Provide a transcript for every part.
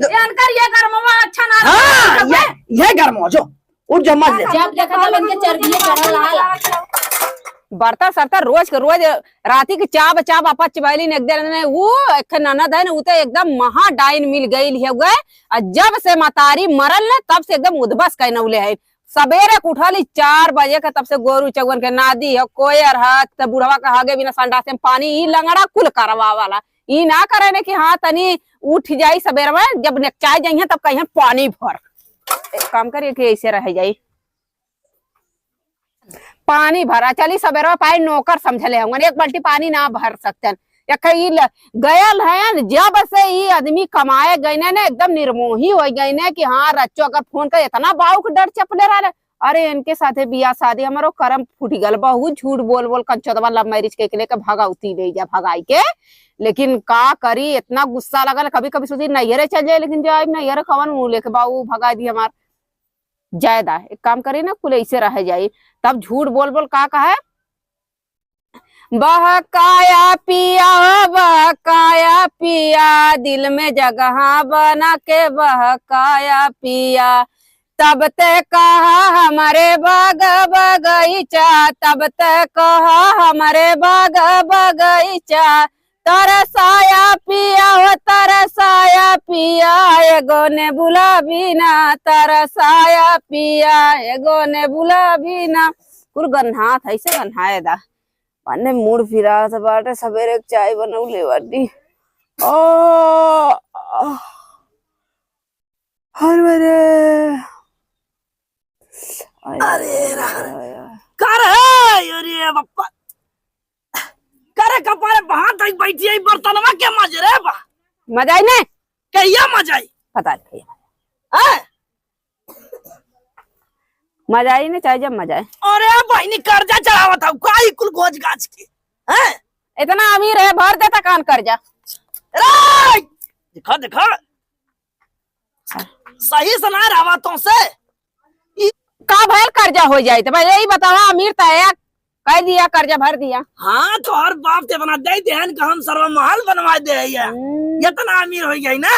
जानकर ये गरमवा अच्छा ना हाँ ये गर्म हो जो उठ जो मत ले जब देखा तब इनके चर्बी चढ़ल रहा बर्ता सरता रोज के रोज राती के चाप चाप आपा चबैली ने एकदम वो एक ननद है ना उते एकदम महा डाइन मिल गई है वे जब से मतारी मरल ने तब से एकदम उद्बस कहनौले है सवेरे उठली 4 बजे के तब से गोरू चौगन के नादी है कोयर है तब बुढ़वा का आगे बिना संडा से पानी ई लंगड़ा कुल करवा वाला ई ना करे ने कि हाँ तनी उठ जाई सवेरे में जब चाय जाइए तब कहीं पानी भर एक काम करिए कि ऐसे रह जाई पानी भरा चली सवेरे पाए नौकर समझले होंगे एक बाल्टी पानी ना भर सकते गयल है जब से ये आदमी कमाए गए ने एकदम निर्मोही हो गई ने कि हाँ रच्चो अगर फोन कर इतना बाऊ डर चपले रहा अरे इनके साथे बियाह शादी हमारो करम फूट गल बहुत झूठ बोल बोल कंचोदवा लव मैरिज के लेके भगाउती ले जा भगाई के लेकिन का करी इतना गुस्सा लगल कभी कभी सोची नैहरे चल जाए लेकिन जब नैहरे कवन मुंह लेके बाऊ भगा दी हमार जायदा एक काम करी ना कुल ऐसे रह जाये तब झूठ बोल बोल का कहे बहकाया पिया दिल में जगह बना के बहकाया पिया तब ते कहा हमारे बाग बगीचा तब ते कहा हमारे बाग बगीचा तरसाया पिया एगो ने बुला बिना तरसाया पिया एगो ने बुला बिना कुल गन्हात ऐसे गन्हाए दा पन्ने मूड फिरा था बाटे सवेरे चाय बनौले बाटी ओ हर बरे अरे कर अरे बापा करे कपारे बाहर तक बैठी है बर्तनवा के मजे रे बा मजा आई ने कहिया मजा आई पता नहीं हैं मजा आई ने चाहे जब मजा आए अरे भाई ने कर्जा चढ़ावा था काई कुल गोज गाछ के हैं इतना अमीर है भर देता कान कर्जा रे देखा देखा सही सुना रहा तो से का भर कर्जा हो जाए तो भाई यही बतावा अमीर तय कह दिया कर्जा भर दिया हाँ तो हर बाप ते बना दे देहन का हम सर्व महल बनवा दे है इतना अमीर हो गई ना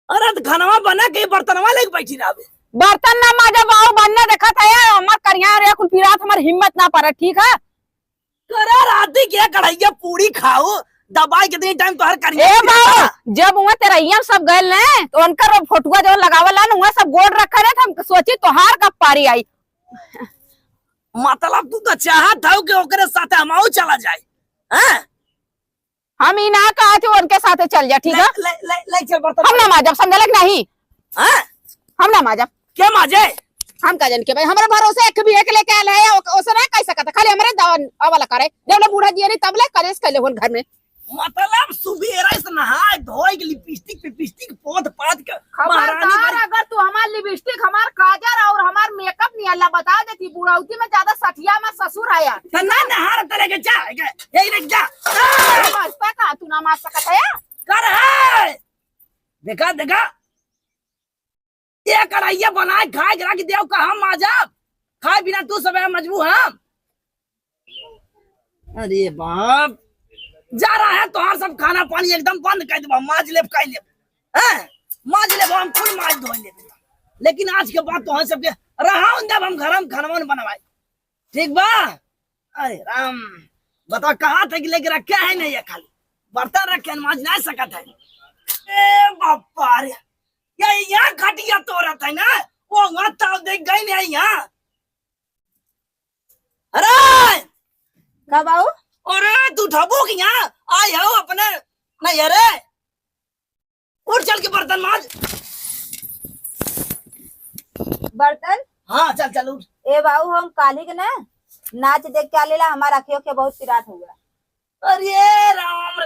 अरे तो खानवा बना के बर्तनवा लेके बैठी रहे बर्तन ना माजा बाऊ बनने देखा था यार हमार करिया रे कुल पीरात हमार हिम्मत ना पड़ा ठीक है करे राती क्या कढ़ाइया पूरी खाओ दबाई कितनी टाइम तो हर करिया ए बाऊ जब वहां तेरा यम सब गए ने तो उनका फोटुआ जो लगावला ना वहां सब गोड़ रखा रहे हम सोची तोहार कब पारी आई मतलब तू तो चाहत था कि ओकरे साथे हमाऊ चला जाए हैं हम ही ना कहा थे उनके साथे चल जा ठीक है ले चल बर्तन हम ना माजब समझले कि नहीं हैं हम ना माजब क्या माजे हम का जन के भाई हमारे भरोसे एक भी एक लेके आले है ओसे ना कह सकता खाली हमारे दावन वाला करे जब ले बूढ़ा जी नहीं तब ले कलेस कैले हुन घर में मतलब सुबेरा से नहाए धोए के लिपस्टिक पोत पात के महारानी खबरदार अगर तू हमार लिपस्टिक हमार काजर और हमार मेकअप नहीं अल्लाह बता देती बुढ़ाउती में ज्यादा सठिया में ससुर आया तो ना नहार तले के जा यही रख जा मस्ता का तू ना मार सकता है कर है देखा देखा ये कढ़ाइया बनाए खाए गिरा के देव का हम आजाब खाए बिना तू सब मजबूर हम अरे बाप जा रहा है तो हर सब खाना पानी एकदम बंद कर दे माज ले माज ले हम खुद माज धो ले लेकिन आज के बाद तो हम सबके रहा जब हम घर में खाना बनवाए ठीक बा अरे राम बता कहा था कि लेके रखे है नहीं ये खाली बर्तन रखे माज नहीं सकता है ए बापा रे ये यहाँ खटिया तो रहता है ना वो वहां ताव देख गई नहीं यहाँ अरे कब आओ अरे तू ढबो की यहाँ आए हो अपने नहीं अरे उठ चल के बर्तन माज बर्तन हाँ चल चल उठ ए बाबू हम काली के ना नाच देख के आलेला हमारा अखियों के बहुत पिरात हो गया अरे राम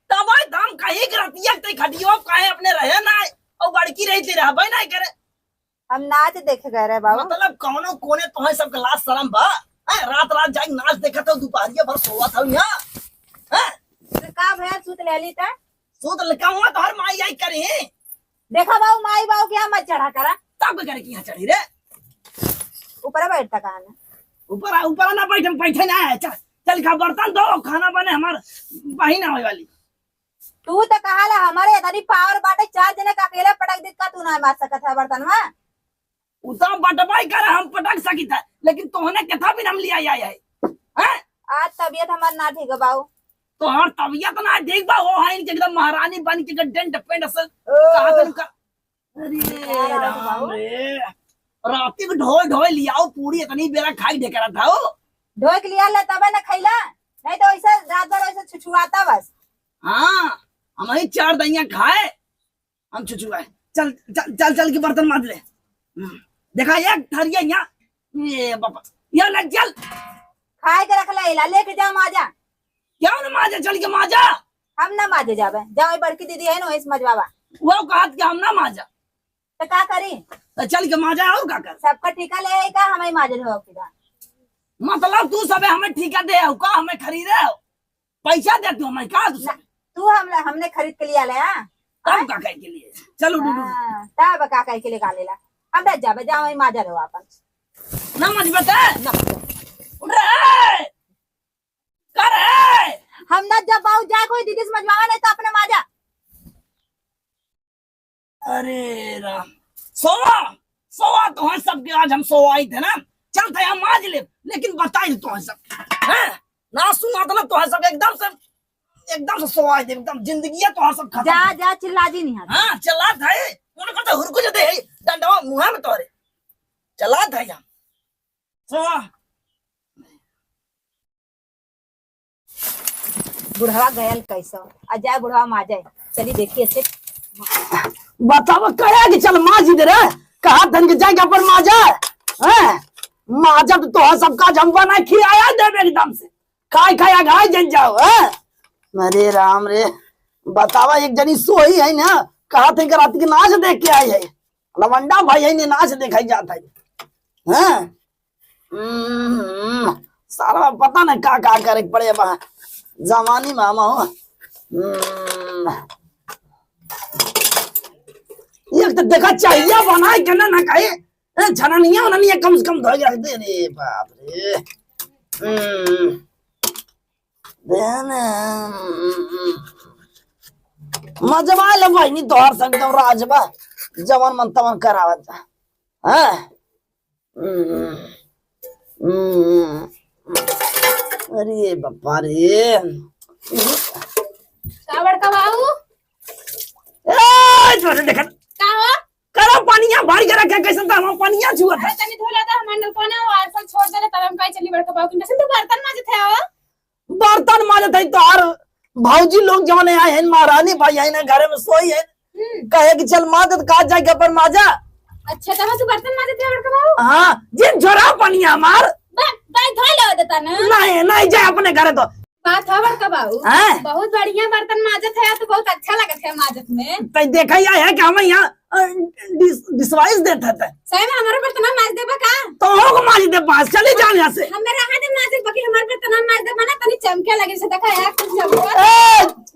दवाई दाम कहीं करतिया ते खटियो काहे अपने रहे ना और बड़की रही थी रह भाई नहीं करे हम नाच देखे गए रे बाबू मतलब कौनो कोने तो है सब लाश शर्म बा रात रात जाई नाच देखा तो दोपहरिया भर सोवा था यहाँ तो का भैया सूत ले ली था सूत लकाऊंगा तो हर माई आई करी देखा बाबू माई बाबू क्या मत चढ़ा करा तब करे कि यहाँ चढ़ी रे ऊपर बैठता कहा ना ऊपर ना बैठे ना है चल चल खा बर्तन दो खाना बने हमार बहिन आवे वाली तू तो कहा ला हमारे इतनी पावर बाटे 4 जने का अकेले पटक दी का तू ना मार सकत है बर्तन में। उतना बटवाई कर हम पटक सकी था, लेकिन तोहने कथा भी नाम लिया है हैं? आज तबीयत हमार ना ठीक है बाबू। तो हर तबीयत ना देख बा वो है इनके एकदम महारानी बन के डेंट पेंट से कहा तन का। अरे राम रे, रात के ढोल ढोल लियाओ पूरी इतनी बेरा खाई दे करा था वो। ढोक लिया ला तबे ना खैला, नहीं तो ऐसे रात भर ऐसे छुछुआता बस। हाँ हमारी 4 दहिया खाए हम छुछुआए। चल चल चल चल के बर्तन मांज ले। देखा एक थरिया यहाँ, ये बाबा ये लग चल खाए के रख ला, लेके जा माजा। क्या ना माजा, चल के माजा। हम ना माजे जावे, जाओ बड़की दीदी है ना इस मजबाबा। वो कहा कि हम ना माजा, तो का करी? तो चल के माजा और का कर। सबका ठेका ले आई का हमें माजे धो के। मतलब तू सब हमें ठेका दे हो का, हमें खरीदे हो, पैसा दे तू हमें का तू सब? तू हमने खरीद के लिया ले। तब का के लिए चलो डूडू तब का के लिए गालेला हम बैठ जावे, जाओ वही माजा रहो अपन। ना मत बता उठ रे कर रे। हम ना जब बाऊ जा कोई दीदी से मजवावा नहीं तो अपने माजा। अरे राम, सोवा सोवा तो है सबके, आज हम सोवाई थे ना, चल थे हम माज ले, लेकिन बताई तो है सब हैं ना सुना मतलब तो है सब एकदम से सोवाई दे, एकदम जिंदगी तो है सब खत्म। जा जा चिल्ला जी नहीं। हाँ चला था उन्होंने कहता हुरकुच दे डंडवा मुंह में तोरे चला था यहाँ सोवा। बुढ़वा गयल कैसा अजय बुढ़वा माजे, चली देखिए से बताओ कहे कि चल माज दे रे, कहा धन के जाएगा पर माजा है माजा तो है सबका जमवा ना खिलाया दे एकदम से खाए खाया घाय जन जाओ है। अरे राम रे, बतावा एक जनी सोई है ना, कहा थे रात की नाच देख के आई है, लवंडा भाई है नाच देखा जाता है। सारा पता नहीं का करे पड़े जमानी मामा हो। एक तो देखा चाहिए बनाए के ना कहे छननिया उननिया कम से कम धो के रख दे। रे बाप रे मजवा ले भाई नहीं तोहर संग एकदम राजबा जवन मन तवन करावत है। अरे बापा रे कावड़ का बाबू ए देखा का हो करो पानिया भारी करा क्या कैसे था हम पानिया छुआ था तनी धोला था मंडल को ना और सब छोड़ देले तब हम काई चली बड़का बाबू किन तो बर्तन माजे थे हो। बर्तन माजे थे तो और भौजी लोग जवन आए हैं महारानी भाई आई ना घर में सोई है, कहे कि चल माज तो कहा जाके पर माजा। अच्छा तब तू बर्तन माजे थे बड़का बाबू। हाँ जिन छोरा पानिया मार बाई धो लो देता ना। नहीं नहीं जाए अपने घर तो बात है बड़का बाबू हैं? बहुत बढ़िया बर्तन माजे थे तो बहुत अच्छा लगत है माजत में। तो देखा ही है कि हमें यहाँ डिसवाइस देते थे सही में हमारे बर्तन माज देबा का तो हो माज दे पास चले जाओ यहाँ से। हमें रहा दे माजे बाकी हमारे बर्तन माज देबा ना तनी चमके लगे से देखा है कुछ सब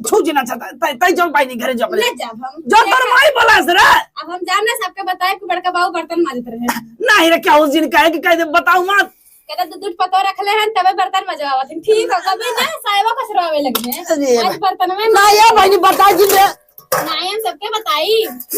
छू जीना चाहता तई जो पाई नहीं घरे जो ले जाब हम जो तर माई बोला से रे। अब हम जान ना सबके बताए कि बड़का बाबू बर्तन माजत रहे नहीं रे क्या उस दिन कहे कि कह दे बताओ मत कहता दूध पतो रखले हैं तबे बर्तन मजवावत ठीक हो कभी ना साइबो कसरावे लगने आज बर्तन में ना ये भाई नहीं बता जी दे नहीं हम सबके बताई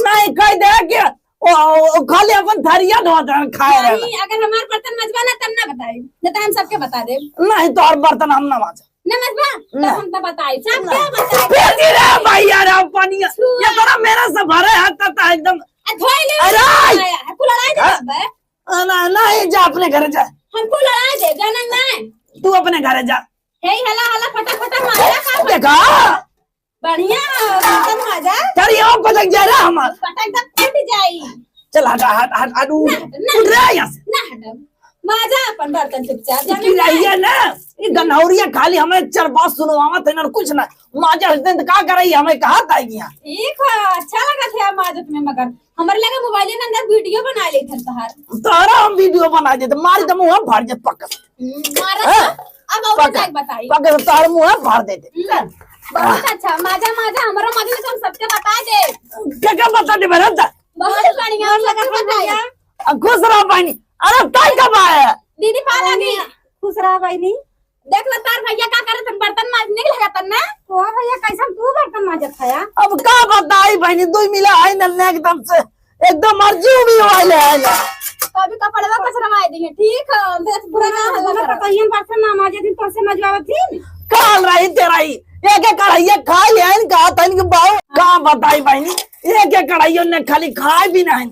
नहीं कह दे कि ओ खाली अपन थरिया धोता खाए रहे नहीं अगर हमार बर्तन मजवा ना तब ना बताई नहीं तो हम सबके बता दे नहीं तो और बर्तन हम ना माज ना मजवा तो हम तो बताई सबके बताई बेटी रे भाई यार पानी ये तो मेरा से भरे हाथ तक एकदम धोई ले अरे हमको लड़ाई दे बे ना नहीं जा अपने घर जा हमको लड़ाई दे जाना नहीं तू अपने घर जा। हे हला हला फटाफट मारा का देखा बढ़िया बर्तन माजा तेरी आंख को देख जा रहा हमार पटक तक फट जाई चल हट हट हट हट उठ रहा है यहाँ से ना हटब माजा अपन बर्तन चुपचाप जाना की रही ना ये गनौरिया खाली हमें चार बात सुनवावत है ना कुछ ना माजा हस्ते का कर रही हमें कहा था यहाँ ठीक है अच्छा लगा था माजत में मगर हमारे लगा मोबाइल के अंदर वीडियो बना ले थे तहार तारा हम वीडियो बना देते मार दे मुंह फाड़ दे पक्का मारा अब और क्या बताई पक्का तार मुंह फाड़ देते। बहुत अच्छा माजा माजा हमारा माजा में हम सबके बता दे क्या बता दे मेरा बहुत बढ़िया लगा बताया खुश रहो भाई। अरे ताई कब आया दीदी पा लगी खुश रहा भाई नहीं देख लो तार भैया का करे तन बर्तन मांजने के लगा तन ना तो भैया कैसन तू बर्तन मांजत है अब का बताई बहनी, दो मिला है न एकदम से एकदम मर्जी भी वाले है तो अभी कपड़वा कचरा मार देंगे ठीक है देख पूरा ना हल्ला कर कहियन बर्तन ना मांजे दिन तो से मजवावत थी काल रही तेराई एक एक कढ़ाइया खा लिया कहा था इनके बाबू का बताई बहनी, एक एक कढ़ाइयों ने खाली खाए भी नहीं,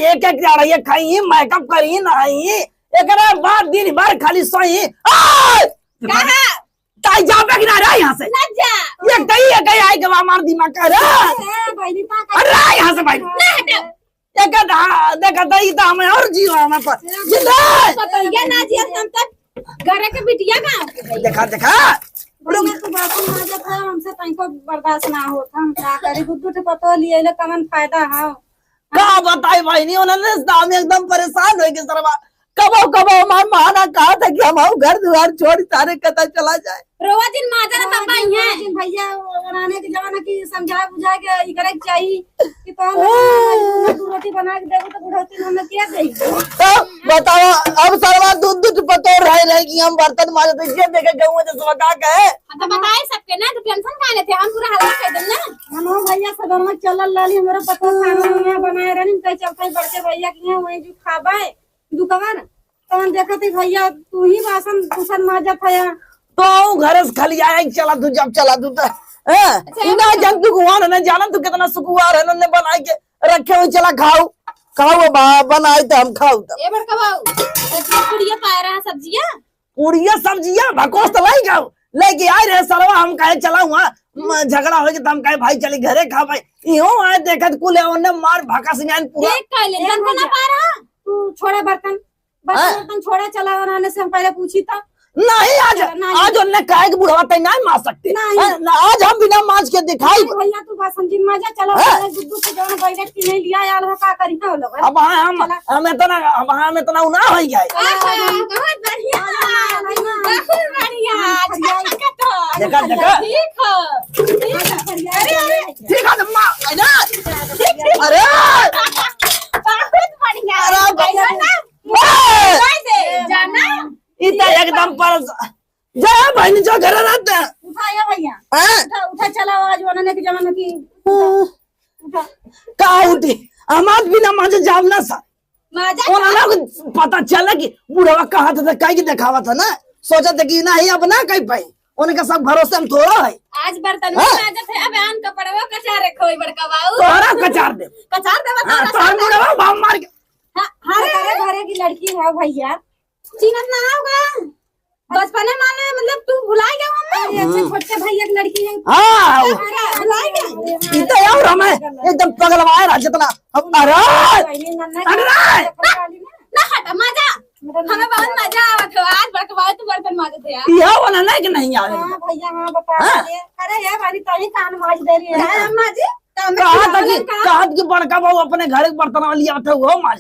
एक एक कढ़ाइया खाई मेकअप करी नहीं, एक बाद दिन भर खाली सोई ताई जाबे कि ना रे यहाँ से ना जा ये कहीं आई के हमार दिमाग का रे बहनी ता अरे यहाँ से भाई देखा देखा दई तो हमें और जीवा हमें पर पतैया ना जिया हम तक घरे के बिटिया का देखा देखा भैया तो बर्तन मांजत है हमसे तनको बर्दाश्त ना होता हम क्या करी गुड्डू से पतो लिए ले कमन फायदा है का बताई बहनी, उन्होंने हम एकदम परेशान हो गए सरवा कबो कबो हमार महाना कहा था कि हम घर द्वार छोड़ सारे कता चला जाए रोवा दिन माजा ना पापा है भैया बनाने के जमाना की समझा बुझा के ई करे चाहिए कि तो रोटी बना के देबो तो बुढ़ौती में क्या देई तो बताओ अब सरवा दूध दूध पतो रहे कि हम बर्तन मारे तो ये देखे गऊ में जो का कहे तो बताए सबके ना तो टेंशन काहे लेते हम पूरा हल्ला कर देम ना हम भैया सदन में चलल लाली हमरा पतो खाना में बनाए रहनी कह चलते बड़के भैया की वही जो खाबे दुकान तवन देखते भैया तू ही बासन कुसन माजत है तो घर से खाली आया चला तू जब चला तू तो इना जंतु कुआर है जाना तू कितना सुकुआर है ने बना के रखे हुए चला खाओ खाओ बनाए तो हम खाओ तो ए बड़का बाऊ पूड़िया पाए रहा सब्जियां पूड़िया सब्जियां भकोस तो लाई खाओ लेके आए रे सरवा हम कहे चला हुआ झगड़ा हो गया हम कहे भाई चली घरे खा भाई इहो आए देखत कुल ओने मार भका सिंगान पूरा देख काले जन को ना पा रहा तू छोड़ा बर्तन बर्तन छोड़ा चला बनाने से हम पहले पूछी था नहीं आज उन्होंने कहा कि बुढ़वा तय नहीं मार सकते आज हम बिना मांझ के दिखाई भैया तू बासन जिन माजा चलो गुड्डू से जवन बैठक की नहीं लिया यार का करी ना लोग अब हम इतना उना हो गए बहुत बढ़िया बहुत बढ़िया देखा देखा ठीक है ठीक है अरे बहुत बढ़िया जाना इतना एकदम पर जा बहनी जो घर रहते हैं उठाया भैया उठा चला आज बनाने के जमाने की का उठी हमार बिना माजे जामना सा माजा उन्होंने पता चला कि बुढ़वा कहा था कहीं की दिखावा था ना सोचा था कि नहीं अब ना कहीं पाई उनका सब भरोसे हम थोड़ा है आज बर्तन में माजा थे अब आन कपड़वा कचार रखो बड़का बाऊ तोरा कचार दे तोरा बुढ़वा बाम मार के हमारे घरे की लड़की है भैया चिन्हत ना होगा बचपने माने मतलब तू भुला गया हमें अच्छे छोटे भैया की लड़की है हाँ भुला गया इतना यार हमें एकदम पगलवाए रहा जितना हम ना हटा मजा हमें बहुत मजा आवत है आज बड़का तू बर्तन माजे थे यार यह वाला नहीं कि नहीं आवे हां भैया हां बता दे अरे यार वाली तही कान माज दे रही है माजी कहा कि बड़का बाबू अपने घर के बर्तन लिया था वो माज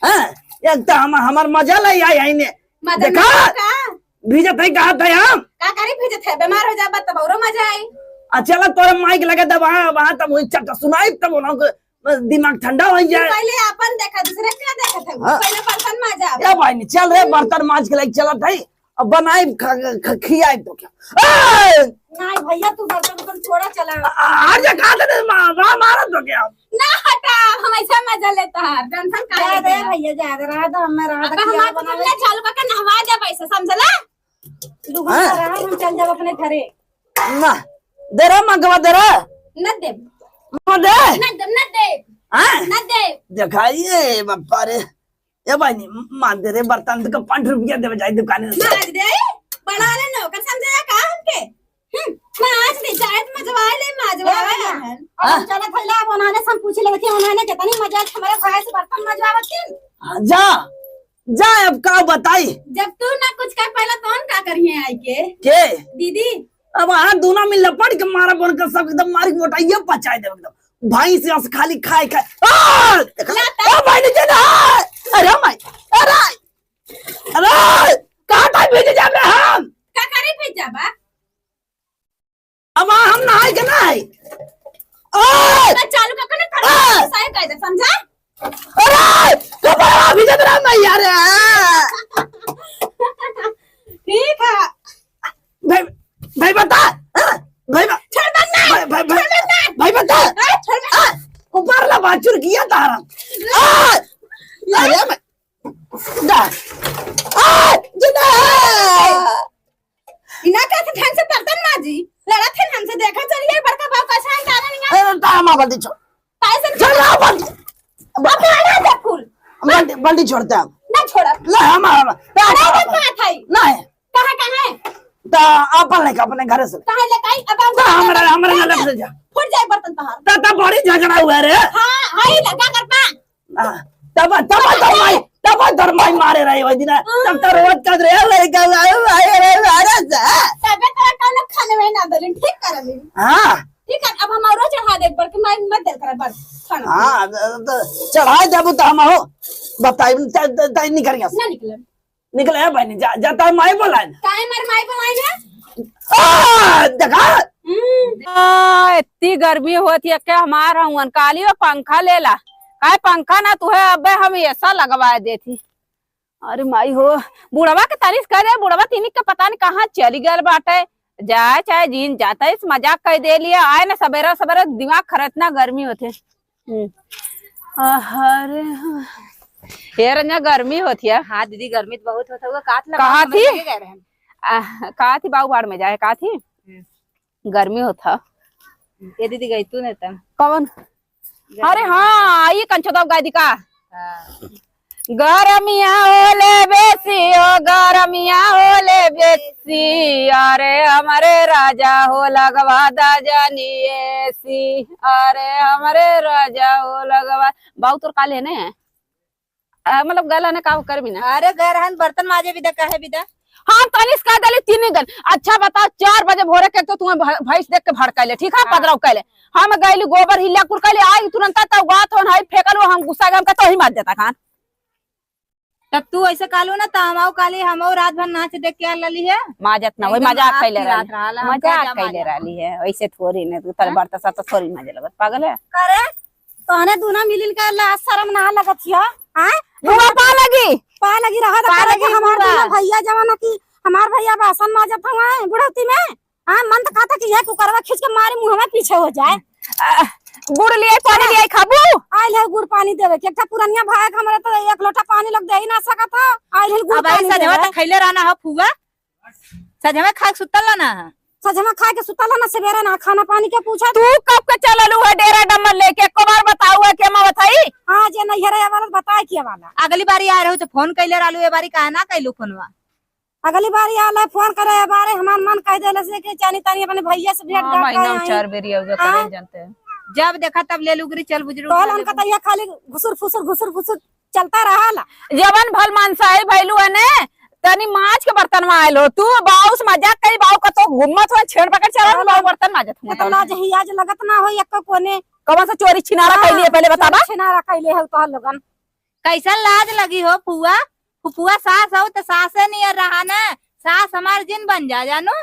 हां एक तो हमार मजा ले आई ने देखा भीजत है कहा था हम का करी भीजत है बीमार हो जाबत तब और मजा आई चला तोरा माइक लगा दे वहां तब वही चट्टा सुनाई तब उनको दिमाग ठंडा हो जाए पहले अपन देखा दूसरे क्या देखा था पहले बर्तन माजा ए भाई नहीं चल रे बर्तन माज के लाइक चला था अब बनाई खियाई तो क्या नहीं भैया तू बर्तन छोड़ा चला आज कहा था मारा तो क्या ना हटा हम ऐसा मजा लेता है टेंशन का दे भैया जा रहा था हम रहा था हम बनाने चालू करके नहवा दे पैसा समझला दुगना रहा हम चल जाओ अपने घरे ना दे रे मगवा दे रे न दे दे न दे हां न दे दिखाइए बापा रे ये भाई नहीं मान दे रे बर्तन तो 5 रुपया दे जाए दुकान में मार दे बड़ा वाले नौकर समझा का हमके मैं आज नहीं चाहे तो मजवा ले मजवा अब चला थैला बनाने से हम पूछ ले कि उन्होंने कितनी मजा हमारे भाई से बर्तन मजवावत जा जा अब का बताई जब तू ना कुछ कर पहला कौन का करिए आई के दीदी अब हां दोनों में लपट के मारा बन के सब एकदम मार के मोटाइए पचाए दे एकदम भाई से खाली खाए ओ भाई ने जना अरे माय अरे कहां तक भेज जाबे हम का करे भेज जाबा अब हम नहाए के नहीं मैं चालू करके ना खड़ा सही कह दे समझा अरे कपड़ा भेज दे मैं यार बाचुर किया तारा अरे मैं दा जिना इना कैसे ढंग से बर्तन माजी लड़ा थे हमसे देखा चलिए बड़का बाप कैसा है तारा नहीं अरे तामा बल्टी छोड़ पैसे चलो बल्टी बाप आना दे फूल बल्टी छोड़ते हैं ना छोड़ा ले हमारा अरे कहां था नहीं कहां है ता अपन लेके अपने घर से कहां ले काई अब हमारे गले से जा फुट जाए बर्तन तहार ता बड़ी झगड़ा हुआ रे हां आई लगा करता तब माई मारे रही हो दिन तब तो रोज कर रे लड़का रे मारे जा तबे तेरा कौन खाने में ना दलिन ठीक कर ली हां ठीक है अब हम और चढ़ा दे पर के मैं मत दे कर बस खाना हां तो चढ़ा जब तो हम हो बताई तई नहीं करिया ना निकले है भाई जाता माई बोला काहे मार माई को आई ना देखा इतनी गर्मी होती है क्या हमारा हुन काली और पंखा ले ला काय पंखा ना तू है अबे हम ऐसा लगवा देती अरे माई हो बुढ़वा के तारीफ करे बुढ़वा तीनी का पता नहीं कहाँ चली गए बाटे जाए चाहे जीन जाता है इस मजाक कर दे लिया आए ना सवेरा सवेरा दिमाग खरतना गर्मी होते अरे ये रंजा गर्मी होती है हाँ दीदी गर्मी तो बहुत होता होगा कहाँ थी कहाँ थी बाबू बाड़ में जाए कहाँ थी गर्मी होता ये दीदी गई तू नहीं तब कौन अरे हाँ ये कंचो गादी का गरमिया होले बेसी ओ गरमिया होले बेसी अरे हमारे राजा हो लगवा दा जानी ऐसी अरे हमारे राजा हो लगवा बाऊ तोर काले ने मतलब गला ने का कर भी ना अरे गए रहन बर्तन माजे विदा काहे विदा हाँ तनिस का दले तीन गन अच्छा बता 4 बजे भोरे के तो तुम्हें भैंस देख के भड़काइले ठीक है पदराव कैले हम गइली गोबर हिला कुरकले आई तुरंत तो बात हो हाई फेकलो हम गुस्सा गम का तो ही मार देता खान तब तू ऐसे कालो ना तो हम काली हम रात भर नाच देख के लली है माजत ना वही मजाक कैले रही है ऐसे थोड़ी ने तू तर बरता सा तो थोड़ी मजे लगत पागल है करे तोने दूना मिलिल के ला शर्म ना लगत हिया हां बुआ पा लगी रहा था करे हमार भैया जवाना की हमार भैया बासन माजत हुआ है बुढ़ती में हां मन तो कहता कि ये कुकरवा खींच के मारे मुंह में पीछे हो जाए गुड़ लिए पानी लिए खाबू आइल है गुड़ पानी देवे के एकटा पुरनिया भाई हमरे तो एक लोटा पानी लग दे ही ना सकत था आइल है गुड़ पानी सजवा तो खइले रहना है फुआ सजवा खा के सुतल ना सजवा खा के सुतल ना सवेरे ना खाना पानी के पूछा तू कब के चललू है डेरा डमर लेके एको बार बताऊ है के मैं बताई हां जे नहीं हरे वाला बताए के वाला अगली बारी आ रहे हो तो फोन कैले रहलू ए बारी काहे ना कैलू फोनवा अगली बार आला फोन करे बारे हमार मन कह देले से कि चानी तानी अपने भैया से भेंट कर महीना 4 बेरी हो करे जानते हैं जब देखा तब ले लुगरी चल बुजरू तो उनका तो ये खाली घुसुर फुसुर चलता रहा जवन भल मानसाई भइलू है ने तनी माछ के बर्तन में आइलो तू बाउस मजाक करी बाऊ का तो घुमत हो छेड़ पकड़ चला बाऊ बर्तन माजत मतलब लाज हियाज लगत ना हो एक कोने कौन सा चोरी छिनारा कैली पहले बताबा छिनारा कैले है तो लोगन कैसा लाज लगी हो फुआ फुआ सास हो तो सासे नहीं रहा ना सास हमार जिन बन जा जानू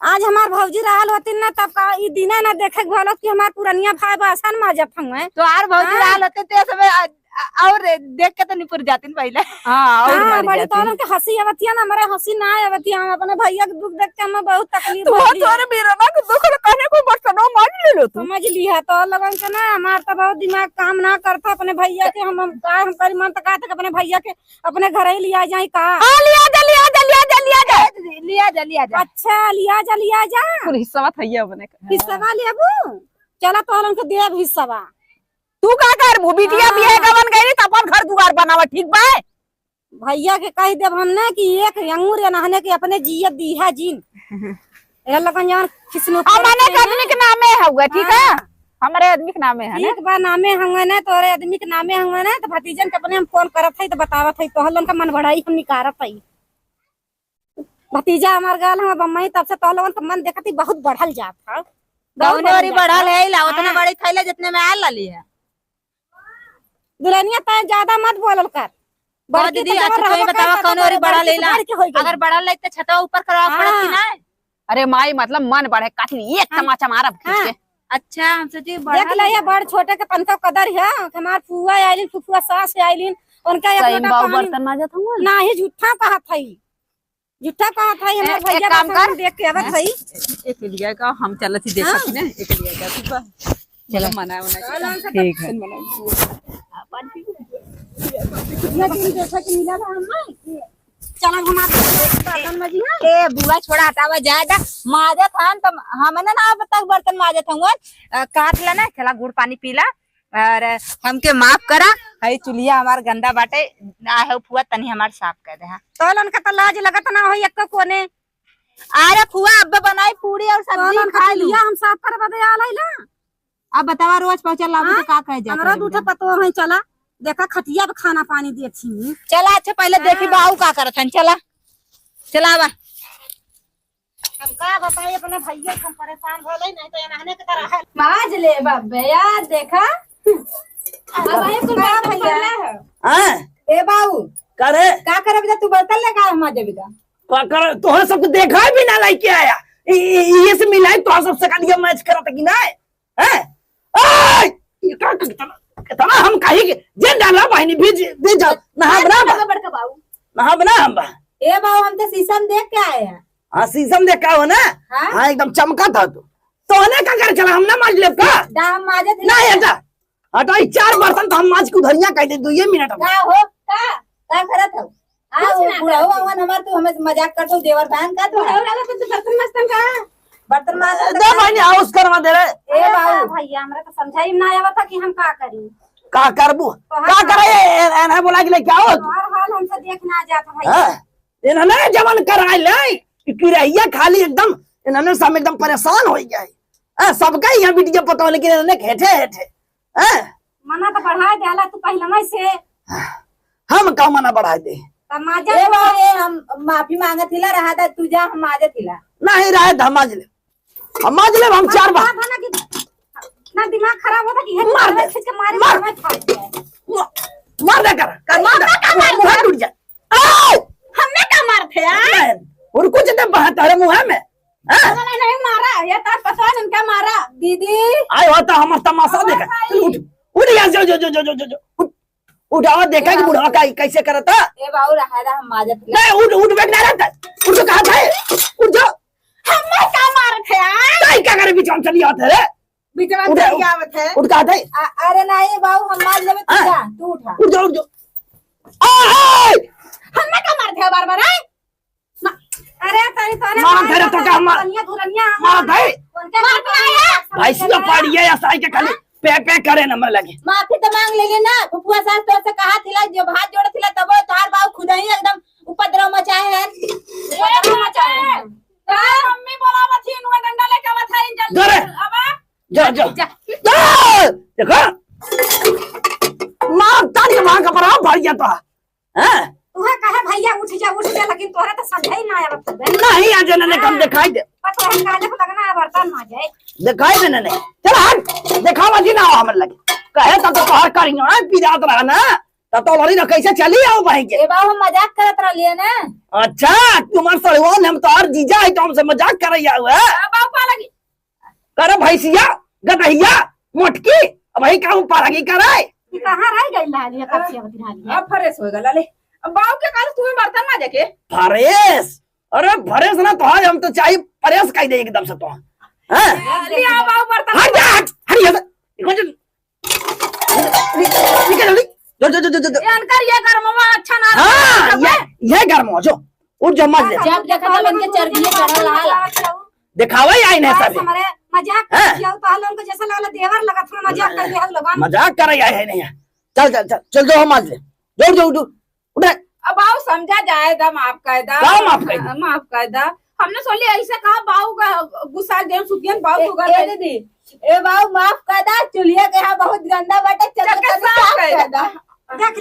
आज हमार भौजी रहल होती ना तब का ई दिना ना देखे भलत कि हमार पुरनिया भाई बासन माजत हूं तो आर भौजी रहल होते ते सब और देख के तो निपुर जातिन पहले हां और मारी बड़ी जाती तो के हंसी आवतिया ना हमारे हंसी ना आवतिया हम अपने भैया के दुख देख के हमें बहुत तकलीफ तू तोरे बीरना के दुख कहने को बर्तनों मार ले लो तू समझ लिया तो लगन के ना हमार तो बहुत दिमाग काम ना करता अपने भैया के हम का हम करी मन तो कहते अपने भैया के अपने घर ही लिया जाए का हां लिया जा अच्छा लिया जा पूरी हिस्सा थैया बने हिस्सा लेबू चला तो हम के देब हिस्सा तू का कर बिटिया बियाह का बन गई त अपन घर दुआर बनावा ठीक बा भैया के कह देब हमने कि एक अंगूर या नहने के अपने जियत दी है जीन ए लगन जान किसनो हमने के आदमी के नामे है ठीक है हमारे आदमी के नामे है एक बार नामे होंगे ना तोरे आदमी के नामे होंगे ना तो भतीजन के अपने हम फोन करत है तो बतावत है तो हलन का मन बढ़ाई हम निकारत है भतीजा हमार गाल हम बम्मई तब से तो लोगन का मन देखती बहुत बढ़ल जात है दौनोरी बढ़ल है ला उतना बड़ी थैले जितने में आल लली है दुल्हनिया त ज्यादा मत बोलल कर बहुत दीदी अच्छा कोई बतावा कौन और बढ़ल लेला अगर बढ़ल ले त छतवा ऊपर करावा पड़त ना अरे माई मतलब मन बढ़े काटली एक तमाचा मारब खींच के अच्छा हम सोची देख ले ये बड़ छोटे के पंखा कदर है हमार फुआ आइलिन फुफुआ सास आइलिन उनका एक लोटा बाऊ बर्तन माजत हूं ना ही झूठा कहत है हमार भैया काम कर देख के आवत है एक लिया का हम चलत ही देखत ने एक लिया का चलो ठीक है। चला हमारे ए बुआ छोड़ा हटावा जाएगा माजे थान तो हमने ना अब तक बर्तन माजे थे काट लेना चला गुड़ पानी पीला और हमके माफ करा हई चुलिया हमार गंदा बाटे ना है फुआ तनी हमार साफ कर दे तो उनका तो लाज लगत ना हो एक कोने अरे फुआ अब बनाई पूरी और सब्जी खा लिया हम साफ कर बदे आलाई ना अब बतावा रोज पहुंचल लागू तो का कह जा हमरा दूठा पतो है चला देखा खटिया पे खाना पानी दी अच्छी चला अच्छा पहले देखी बाऊ का करत हन चला चलावा हम का बताइए अपने भैया हम परेशान होले नहीं तो नहाने की तरह है माज ले बाबे यार देखा अब भाई तू का भैया हां ए बाऊ करे का करे बेटा तू बर्तन लगा माजे बेटा का कर तो सबको देखा भी ना लाइक आया ये से मिलाई तो सबसे का दिया मैच करत कि ना है ए ये का कितना हम कहीं के जे डाला बहनी भेज दे जा नहा बना बड़का बाऊ नहा बना हम ए बाऊ हम तो शीशम देख के आए हैं हां शीशम देख का हो ना हां एकदम चमका था तो ने का कर चला हम ना माज ले का दाम माजे थे नहीं हटा हटा 4 बर्तन तो हम माज को धरिया कह दे 2 मिनट का हो का करत हो आ बुढ़ा हो अंगन हमार तू हमें मजाक करतो देवर बहन का तो बर्तन मस्तन का बर्तन माज दे भाई हाउस करवा दे रे ए बाऊ भैया हमरा तो समझाई ना आवा था कि हम का करी का करबू का करे एना बोला कि क्या हो हर हाल हमसे देखना जाता भैया हां इन्होंने जवन कराई ले कि रहिया खाली एकदम इन्होंने सब एकदम परेशान हो गए हां सबका यहां वीडियो पता लेकिन इन्होंने हेठे हेठे हां मना तो बढ़ा देला तू पहले में से हम का मना बढ़ा दे माजे ए बाऊ हम माफी मांगे थिला रहा था तू जा हम माजे थिला नहीं रहे धमाज ले हम माज ले हम 4 बार ना दिमाग खराब होता कि मार दे खींच के मारे मैं फाड़ जाए मार दे कर मार दे मुंह टूट जाए आओ हमने क्या मार थे यार और कुछ दे बहता मुंह में नहीं मारा ये तार पसंद हम क्या मारा दीदी आए होता हम तमाशा देखा उठ उठ यहाँ जो उठावा देखा कि बुढ़ा का कैसे करता ए बाऊ रहा हम माजे थे नहीं उठ बैठ ना रहता उठ जो कहा था उठ जो हमने क्या मार थे यार क्या करे बीच में चली आते रे बीच में चली आवत है उठ कहा था अरे नहीं बाऊ हम मार लेवे तू जा तू उठा उठ जो आ हमने क्या मार थे बार-बार अरे तारी तारे मार धरे तो का मार मार भाई उनके मार भाई सीधा पाड़िए या साई के खाली पे करे न मन लगे माफी तो मांग लेले ना फुफुआ सास तो से कहा थिला जो हाथ जोड़ थिला तब तोहार बाऊ खुद ही एकदम उपद्रव मचाए हैं उपद्रव मचाए हैं मम्मी बोलावा थी इनवा डंडा लेके आवा था इन जल्दी जरे अब जा देखो मां तानी मां का बड़ा भर गया तो हैं तुहा कहे भैया उठ जा लेकिन तोहरा तो समझाई ना आया बत नहीं आज ने कम दिखाई दे पता है काले को लगना है बर्तन मा जाए दिखाई दे नहीं चल हट दिखावा जी ना हमर लगे कहे तो हर करियो ना पीरात रहा ना तो लड़ी ना कैसे चली आओ भाई के ए बाऊ हम मजाक करत रहलिए ना अच्छा तुम्हार सड़वन हम तो और जीजा है तो हमसे मजाक करैया हुआ बाऊ पा लगी कर भैंसिया गदहिया मोटकी अब भाई का ऊपर लगी करे कि कहां रह गई लालिया कचिया बतिहालिया अब फ्रेश हो गला ले बाऊ के काल तुम्हें बर्तन ना देखे फरेश अरे फरेश ना तो आज हम तो चाहिए फरेश कह दे एकदम से तो हैं ले आ बाऊ बर्तन हट जा हट ये देखो जो निकल जल्दी जो जानकर ये कर्मवा अच्छा ना हां ये गर्म हो जो उठ जा मत ले जब देखा तब इनके चर्बी चढ़ल रहा दिखावा ही आई नहीं सब हमारे मजाक कर दिया तो हम उनको जैसा लगा देवर लगा था मजाक कर दिया लगा मजाक कर रही है नहीं चल दो हम आज ले जोर उठ अब बाऊ समझा जाएगा माफ कायदा माफ कायदा माफ कायदा हमने सोली ऐसे कहा बाऊ का गुस्सा दे सुतियन बाऊ को कर दीदी ए बाऊ माफ कर दा चुलिया के यहां बहुत गंदा बाटे चल के साफ कर दा देख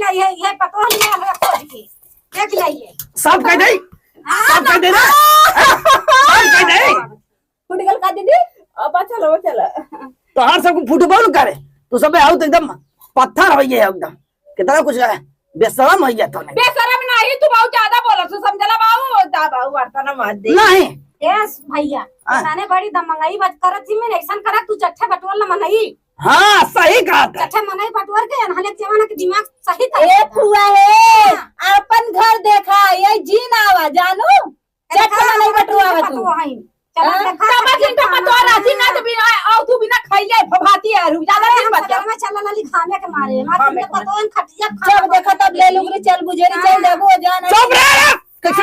लाइए ये पतो लिया है खोज के देख लाइए साफ कर दे साफ कर दे ना साफ कर दे फुटगल का दीदी अब चलो तो हर सब फुटबॉल करे तो सब आओ तो एकदम पत्थर हो गए एकदम कितना कुछ है बेशरम हो गया तो नहीं बेशरम नहीं तू बहुत ज्यादा बोला तू समझला बाऊ दा बाऊ बर्तन मार दे नहीं यस भैया ताने बड़ी दमंगाई बात करत थी मैं ऐसा करा तू चट्ठा बटोर न मनई हाँ सही कहा था चट्ठा मनई बटोर के हले जमाना के दिमाग सही था ए फुआ है अपन घर देखा ये जीन आवा जानू चट्ठा मनई बटोर आवा तू तब जिन तो पतो राजी ना तो बिना आओ तू बिना भैया फभाती है ज्यादा दिन बच सदर में चल लाली खाने के मारे मार के पता है खटिया जब देखा तब ले लूंगी चल बुझेरी चल देबो जान चुप रह कैसे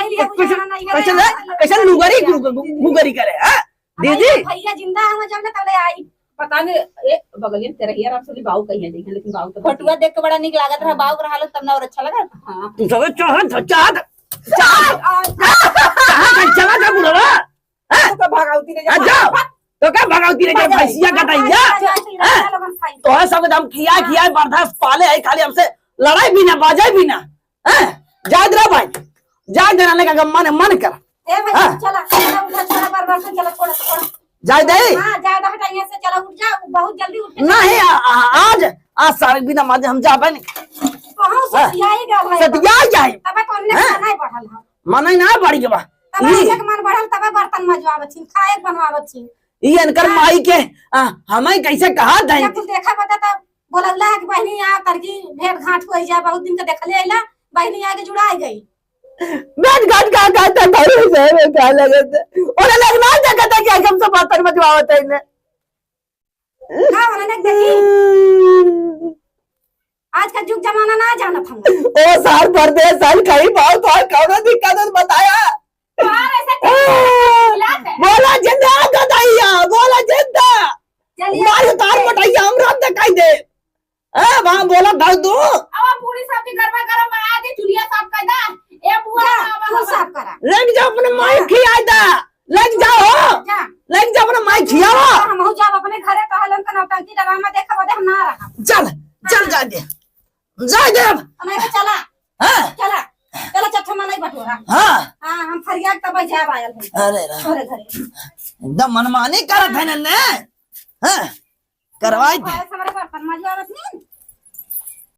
लुगरी करे हां दीदी भैया जिंदा है जब ना तले आई पता नहीं ए बगलियन तेरा यार आपसे बाऊ कहीं देखे लेकिन बाऊ तो फोटुआ देख के बड़ा निक लागत रहा बाऊ रहा तब ना और अच्छा लगा हां तू सब चाहत चला जा बुढ़वा तो भगावती ने जाओ तो क्या भगावती रे भैंसिया कटाइया तो है सब हम खिया बर्दाश्त पाले है खाली हमसे लड़ाई भी ना बाजाई भी ना जायद रे भाई जाय देने का मन कर ए भैया चला उधर चला बार से चला थोड़ा जाय दे हां ज्यादा हटाइए से चला उठ जा बहुत जल्दी उठ नहीं आज सारे बिना माजे हम जाबे नहीं कहां सतियाई गल है सतिया जाए तब तो अन्य खाना ही बढ़ल है मन ना बढ़ी के बा तब एक मन बढ़ल तब बर्तन मजवावत छी खाए बनवावत छी ये अनकर माई के हमें कैसे कहा दे जब कुछ देखा पता तब बोलला कि बहनी आ करकी भेड़ घाट होई जा बहुत दिन के देखले आइला बहनी आके जुड़ाई गई बैठ घाट का कहता धरे से क्या लगत और लगना जगत है कि हम सब बर्तन मजवावत है इन्हें हां उन्होंने देखी आज का युग जमाना ना जानत हम ओ साल परदेश साल कहीं बहुत और कौन दिक्कत बताया बोला जिंदा गदाइया बोला जिंदा मार तार मटाइया हम रात दिखाई दे वहां बोला धर दो अब पूरी सब्जी गरमा गरम बना दे चुलिया साफ कर दा ए बुआ तू साफ करा लग जा अपने माई खिया दा लग जाओ जा लग जा अपने माई खियावा हम हो जा अपने घरे कहलन त नौटंकी ड्रामा देखा बदे हम ना रहा चल जा दे नहीं तो चला हां चला चला चट्ठा में नहीं बटोरा हां हां हम फरियाद तब जाब आयल है अरे घरे घरे एकदम मनमानी करत है ने हां करवाई दे हमारे पर मजवावत नहीं